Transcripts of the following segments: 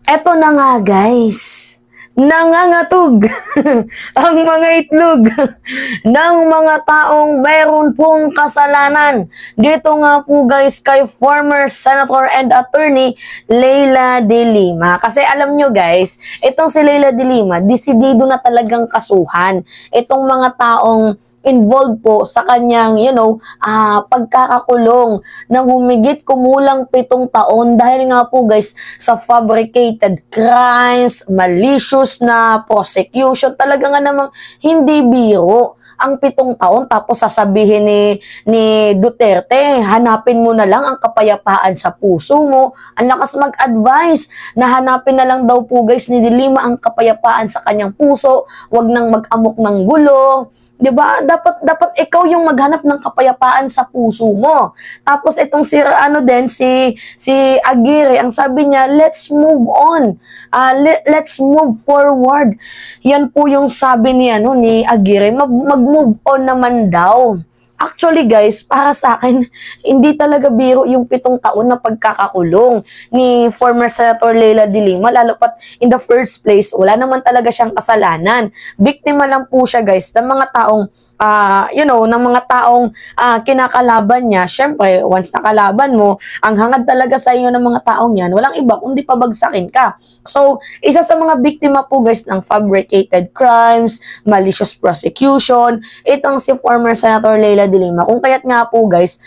Eto na nga guys, nangangatog ang mga itlog ng mga taong mayroon pong kasalanan. Dito nga po guys kay former Senator and Attorney Leila De Lima. Kasi alam nyo guys, itong si Leila De Lima, desidido na talagang kasuhan itong mga taong involved po sa kanyang, pagkakakulong ng humigit kumulang 7 taon dahil nga po guys sa fabricated crimes, malicious na prosecution. Talaga nga namang hindi biro ang 7 taon tapos sasabihin ni Duterte, hanapin mo na lang ang kapayapaan sa puso mo. Ang lakas mag-advise na hanapin na lang daw po guys ni De Lima ang kapayapaan sa kanyang puso, wag nang mag-amok ng gulo. 'Di ba? Dapat ikaw yung maghanap ng kapayapaan sa puso mo. Tapos itong si Aguirre, ang sabi niya, let's move on. Let's move forward. Yan po yung sabi ni Aguirre, mag-move on naman daw. Actually guys, para sa akin, hindi talaga biro yung 7 taon na pagkakakulong ni former Senator Leila De Lima, lalo pat in the first place, wala naman talaga siyang kasalanan. Biktima lang po siya guys ng mga taong kinakalaban niya. Syempre, once nakalaban mo, ang hangad talaga sa inyo ng mga taong yan, walang iba kundi pabagsakin ka. So, isa sa mga biktima po guys ng fabricated crimes, malicious prosecution, itong si former Senator Leila De Lima. Kung kaya't nga po guys,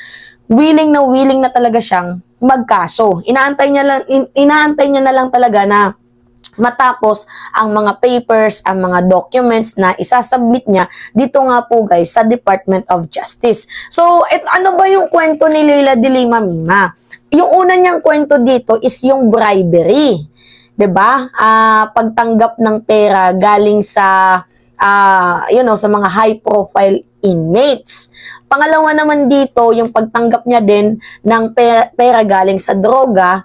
willing na talaga siyang magkaso. Inaantay niya na lang talaga na matapos ang mga papers, ang mga documents na isasubmit niya dito nga po guys sa Department of Justice. So, ano ba yung kwento ni Leila De Lima, Mima? Yung una niyang kwento dito is yung bribery. 'Di ba? Pagtanggap ng pera galing sa sa mga high profile inmates. Pangalawa naman dito, yung pagtanggap niya din ng pera galing sa droga,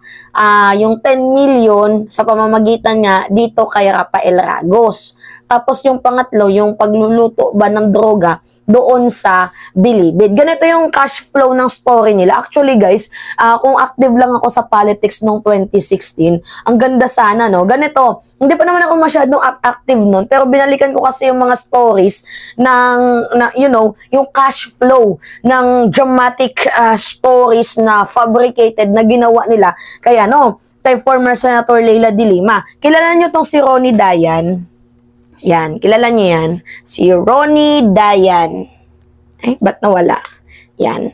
yung 10 million sa pamamagitan niya dito kay Rafael Ragos. Tapos yung pangatlo, yung pagluluto ba ng droga doon sa Bilibid. Ganito yung cash flow ng story nila. Actually guys, kung active lang ako sa politics noong 2016, ang ganda sana, no? Ganito, hindi pa naman ako masyadong active noon, pero binalikan ko kasi yung mga stories yung cash flow ng dramatic stories na fabricated na ginawa nila kay former Senator Leila De Lima. Kilala niyo tong si Ronnie Dayan? Yan, kilala niyo yan? Si Ronnie Dayan. Ay, ba't nawala? Yan.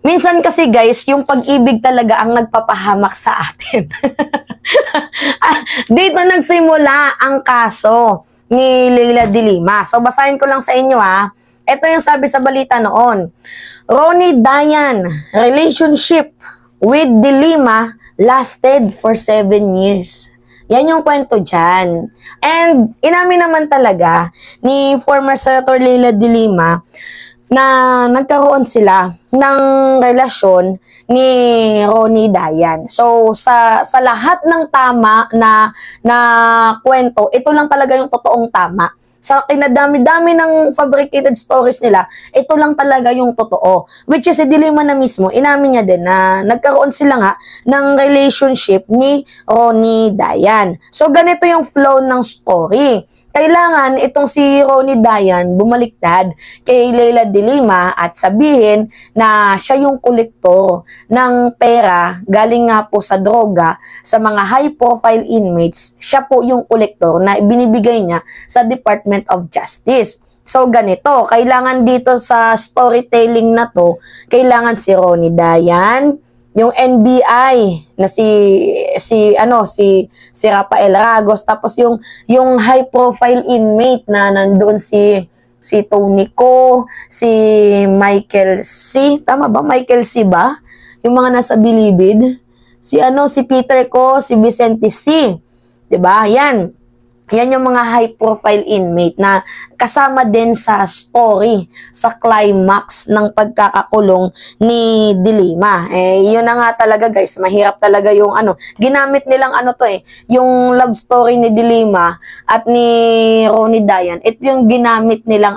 Minsan kasi guys, yung pag-ibig talaga ang nagpapahamak sa atin. Dito nagsimula ang kaso ni Leila De Lima. So, basahin ko lang sa inyo Ito yung sabi sa balita noon. Ronnie Dayan, relationship with De Lima lasted for 7 years. Yan yung kwento dyan. And inamin naman talaga ni former Senator Leila De Lima na nagkaroon sila ng relasyon ni Ronnie Dayan. So, sa lahat ng tama na kwento, ito lang talaga yung totoong tama. Sa kinadami-dami ng fabricated stories nila, ito lang talaga yung totoo. Which is, si De Lima na mismo, inamin niya din na nagkaroon sila nga ng relationship ni Ronnie Dayan. So, ganito yung flow ng story. Kailangan itong si Ronnie Dayan bumaliktad kay Leila De Lima at sabihin na siya yung kolektor ng pera galing nga po sa droga sa mga high-profile inmates. Siya po yung kolektor na binibigay niya sa Department of Justice. So ganito, kailangan dito sa storytelling na to, kailangan si Ronnie Dayan, yung NBI na si Rafael Ragos, tapos yung high profile inmate na nandoon si Tony Co, si Michael C, tama ba? Michael C ba? Yung mga nasa Bilibid. Si Peter Co, si Vicente C. 'Di ba? Yan yung mga high-profile inmate na kasama din sa story, sa climax ng pagkakakulong ni De Lima. Yun na nga talaga guys, mahirap talaga yung ginamit nilang yung love story ni De Lima at ni Ronnie Dayan. Ito yung ginamit nilang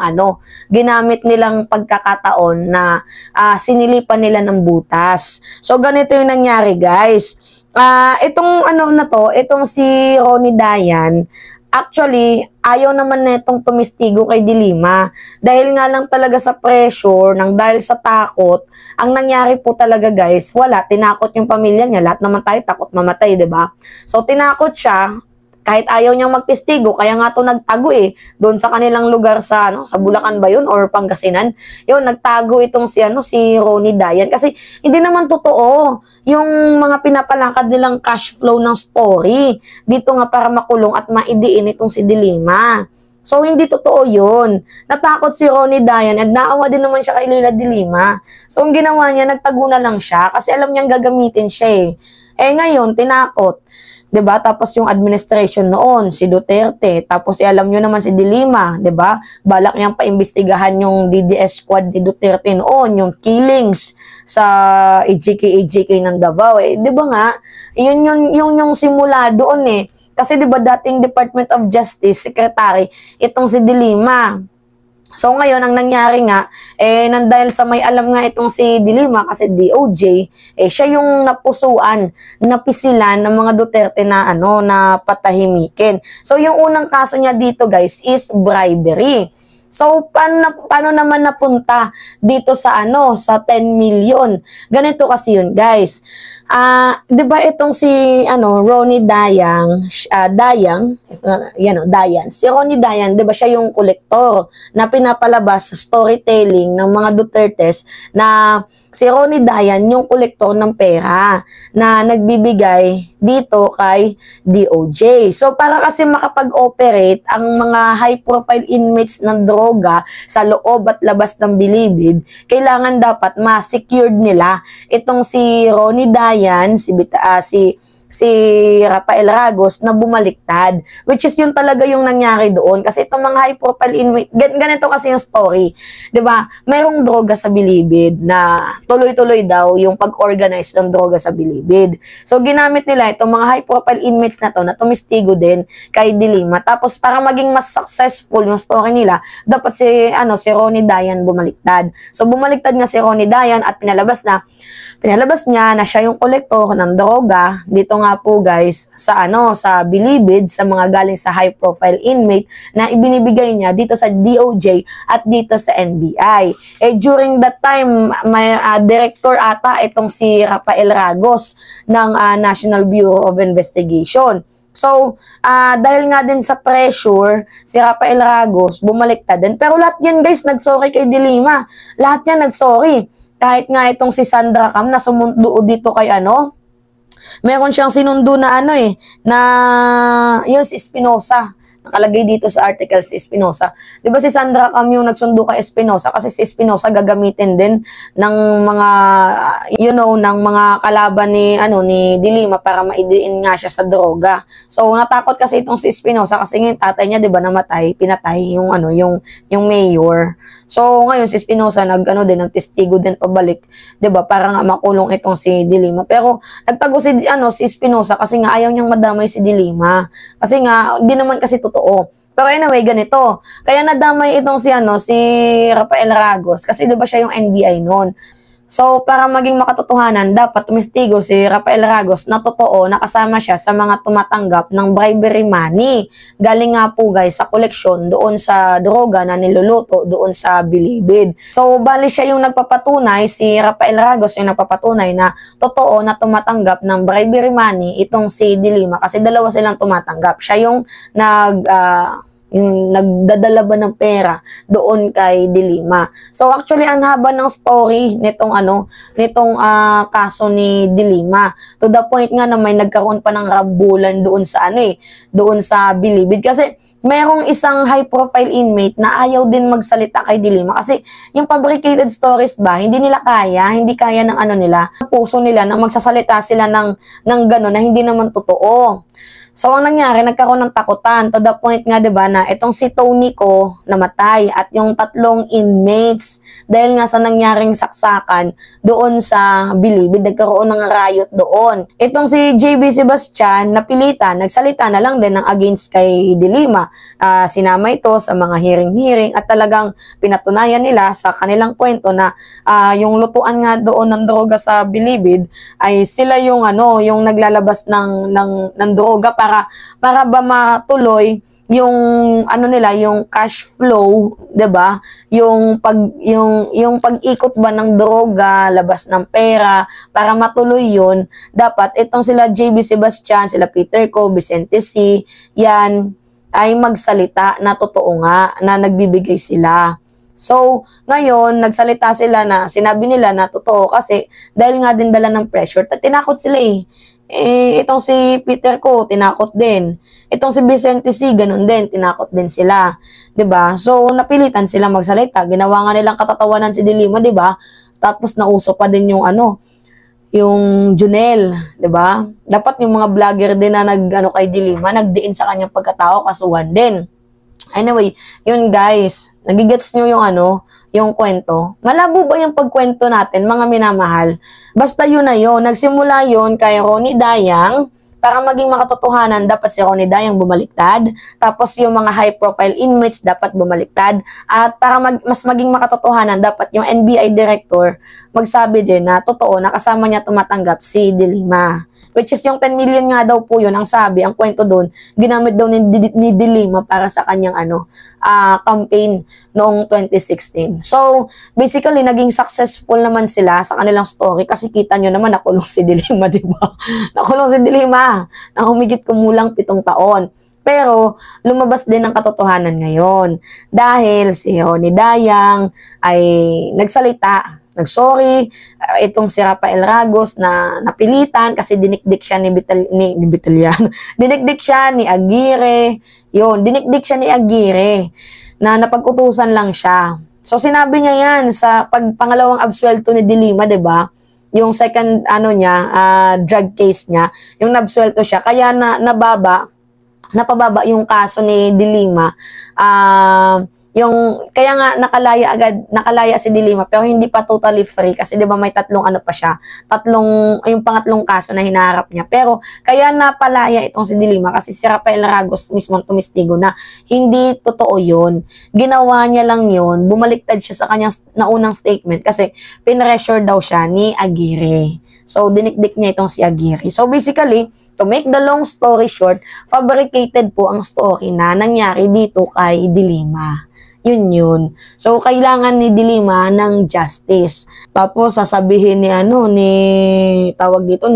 pagkakataon na sinilipan nila ng butas. So ganito yung nangyari guys. Itong ano na to, itong si Ronnie Dayan, actually, ayaw naman netong tumistigo kay Dilima. Dahil nga lang talaga sa pressure, dahil sa takot, ang nangyari po talaga guys, wala, tinakot yung pamilya niya. Lahat naman tayo takot mamatay, 'di ba? So, tinakot siya, kahit ayaw niyang magtestigo, kaya nga to nagtago doon sa kanilang lugar sa sa Bulacan ba yun or Pangasinan. Yun, nagtago itong si Ronnie Dayan kasi hindi naman totoo yung mga pinapalakad nilang cash flow ng story. Dito nga para makulong at maidiin itong si Dilima. So, hindi totoo yun. Natakot si Ronnie Dayan at naawa din naman siya kay Leila Dilima. So, ang ginawa niya, nagtago na lang siya kasi alam niyang gagamitin siya ngayon, tinakot. 'Di ba? Tapos yung administration noon, si Duterte, tapos alam nyo naman si Dilima, 'di ba? Balak niyang paimbestigahan yung DDS squad ni Duterte noon, yung killings sa AJK ng Davao. 'Di ba nga? Yung simula doon Kasi 'di ba dating Department of Justice Secretary itong si Dilima. So ngayon, ang nangyari nga, dahil sa may alam nga itong si Dilima, kasi DOJ, siya yung napusuan, napisilan ng mga Duterte na, na patahimikin. So yung unang kaso niya dito guys is bribery. So, paano naman napunta dito sa sa 10 million? Ganito kasi yun, guys. 'Di ba itong si Ronnie Dayan, Dayan. Si Ronnie Dayan, 'di ba siya yung kolektor na pinapalabas sa storytelling ng mga Dutertes na si Ronnie Dayan yung kolektor ng pera na nagbibigay dito kay DOJ. So, para kasi makapag-operate ang mga high-profile inmates ng droga sa loob at labas ng bilibid, kailangan dapat ma-secured nila itong si Ronnie Dayan, si Rafael Ragos na bumaliktad. Which is yun talaga yung nangyari doon. Kasi itong mga high-profile inmate, ganito kasi yung story. 'Di ba? Mayroong droga sa bilibid na tuloy-tuloy daw yung pag-organize ng droga sa bilibid. So, ginamit nila itong mga high-profile inmates na to na tumistigo din kay Dilima. Tapos, para maging mas successful yung story nila, dapat si Ronnie Dayan bumaliktad. So, bumaliktad nga si Ronnie Dayan at pinalabas niya na siya yung kolektor ng droga dito nga po guys sa bilibid sa mga galing sa high profile inmate na ibinibigay niya dito sa DOJ at dito sa NBI. During that time may director ata itong si Rafael Ragos ng National Bureau of Investigation. So, dahil nga din sa pressure, si Rafael Ragos bumaliktad din. Pero lahat yan guys, nagsorry kay Dilima. Lahat yan nagsorry. Kahit nga itong si Sandra Cam na sumundo dito kay meron siyang sinundo na na yun si Espinosa. Nakalagay dito sa article si Espinosa. 'Di ba si Sandra Cam yung nagsundo kay Espinosa kasi si Espinosa gagamitin din ng mga ng mga kalaban ni Dilima para maidiin nga siya sa droga. So natakot kasi itong si Espinosa kasi yung tatay niya 'di ba namatay, pinatay yung yung mayor. So ngayon si Espinosa nagtestigo din pabalik, 'di ba? Para nga makulong itong si Dilima. Pero nagtago si Espinosa kasi nga ayaw niyang madamay si Dilima. Kasi nga di naman kasi totoo. Pero anyway, ganito. Kaya nadamay itong si Rafael Ragos kasi 'di ba siya yung NBI noon. So, para maging makatotohanan, dapat tumistigo si Rafael Ragos na totoo nakasama siya sa mga tumatanggap ng bribery money. Galing nga po guys sa koleksyon doon sa droga na niluluto doon sa bilibid. So, bali siya yung nagpapatunay, si Rafael Ragos yung nagpapatunay na totoo na tumatanggap ng bribery money itong si Dilima kasi dalawa silang tumatanggap. Siya yung yung nagdadala ba ng pera doon kay Dilima. So actually ang haba ng story nitong kaso ni Dilima. To the point nga na may nagkaroon pa ng rambulan doon sa doon sa bilibid kasi merong isang high profile inmate na ayaw din magsalita kay Dilima kasi yung fabricated stories ba, hindi kaya ng nila, puso nila na magsasalita sila ng gano'n na hindi naman totoo. So, ang nangyari, nagkaroon ng takutan to the point nga, diba, na itong si Tony ko namatay at yung 3 inmates dahil nga sa nangyaring saksakan doon sa bilibid, nagkaroon ng riot doon. Itong si JB Sebastian, napilitan, nagsalita na lang din ng against kay Dilima. na sinama ito sa mga hearing-hearing at talagang pinatunayan nila sa kanilang kwento na yung lutuan nga doon ng droga sa Bilibid ay sila yung yung naglalabas ng droga para ba matuloy yung nila, yung cash flow, 'di ba? Yung pag-ikot ba ng droga, labas ng pera para matuloy 'yun. Dapat itong sila JB Sebastian, sila Peter Co, Vicente C, yan ay magsalita na totoo nga na nagbibigay sila. So, ngayon, nagsalita sila na sinabi nila na totoo kasi dahil nga din dala ng pressure, tinakot sila eh. Itong si Peter Co, tinakot din. Itong si Vicente C, ganun din, tinakot din sila. 'Di ba? So, napilitan sila magsalita. Ginawa nga nilang katatawanan si Dilima, 'di ba? Tapos nauso pa din yung yung Junel, 'di ba? Dapat yung mga vlogger din na kay Dilima, nagdiin sa kanyang pagkatao, kasuhan din. Anyway, yun guys, nagigets nyo yung kwento. Malabo ba yung pagkwento natin, mga minamahal? Basta yun na yun. Nagsimula yun kay Ronnie Dayang. Para maging makatotohanan, dapat si Ronnie Dayang bumaliktad. Tapos yung mga high-profile inmates dapat bumaliktad. At para mas maging makatotohanan, dapat yung NBI director magsabi din na totoo na kasama niya tumatanggap si Dilima. Which is yung 10 million nga daw po yun, ang sabi, ang kwento doon, ginamit daw ni Dilima para sa kanyang campaign noong 2016. So, basically, naging successful naman sila sa kanilang story kasi kita nyo naman nakulong si Dilima, di ba? Nakulong si Dilima na humigit kumulang 7 taon. Pero, lumabas din ang katotohanan ngayon. Dahil si Ronnie Dayang ay nagsalita, nagsorry, itong si Rafael Ragos na napilitan kasi dinikdik siya ni Vitaliano. Dinikdik siya ni Aguirre. Yun, dinikdik siya ni Aguirre na napag-utusan lang siya. So sinabi niya yan sa pangalawang absuelto ni Dilima, 'di ba? Yung second drug case niya, yung nabsuelto siya kaya napababa yung kaso ni Dilima. Kaya nga nakalaya si Dilima pero hindi pa totally free kasi 'di ba may yung pangatlong kaso na hinaharap niya. Pero kaya napalaya itong si Dilima kasi si Rafael Ragos mismo tumistigo na hindi totoo 'yun. Ginawa niya lang 'yun, bumaliktad siya sa kanyang naunang statement kasi pinressure daw siya ni Aguirre. So dinikdik niya itong si Aguirre. So basically, to make the long story short, fabricated po ang story na nangyari dito kay Dilima. Yun. So, kailangan ni Dilima ng justice. Tapos, sasabihin ni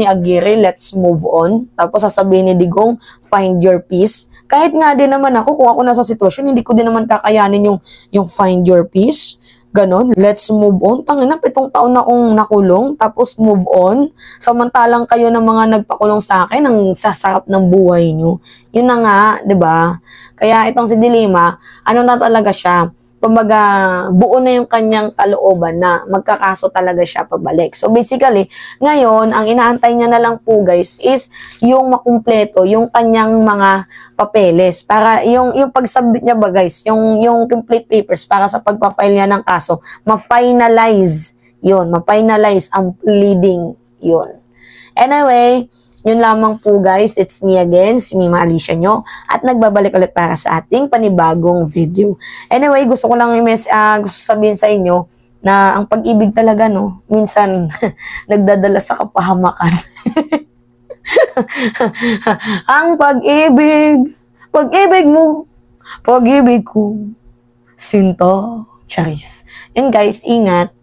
Aguirre, let's move on. Tapos, sasabihin ni Digong, find your peace. Kahit nga din naman ako, kung ako nasa sitwasyon, hindi ko din naman kakayanin yung find your peace. Ganon, let's move on. Tangina, 7 taon na akong nakulong, tapos move on. Samantalang kayo ng mga nagpakulong sa akin, ang sasarap ng buhay nyo. Yun na nga, 'di ba? Kaya itong si Dilima, na talaga siya? Kumbaga, buo na yung kanyang kalooban na magkakaso talaga siya pabalik. So basically, ngayon, ang inaantay niya na lang po guys is yung makumpleto, yung kanyang mga papeles. Para yung pag-submit niya ba guys, yung complete papers para sa pagpa-file niya ng kaso, ma-finalize yun, ma-finalize ang pleading yun. Anyway, yun lamang po guys, it's me again, si Mima Alicia nyo, at nagbabalik ulit para sa ating panibagong video. Anyway, gusto ko lang gusto sabihin sa inyo na ang pag-ibig talaga minsan nagdadala sa kapahamakan. Ang pag-ibig mo, pag-ibig ko, sinto, charis. Yun guys, ingat.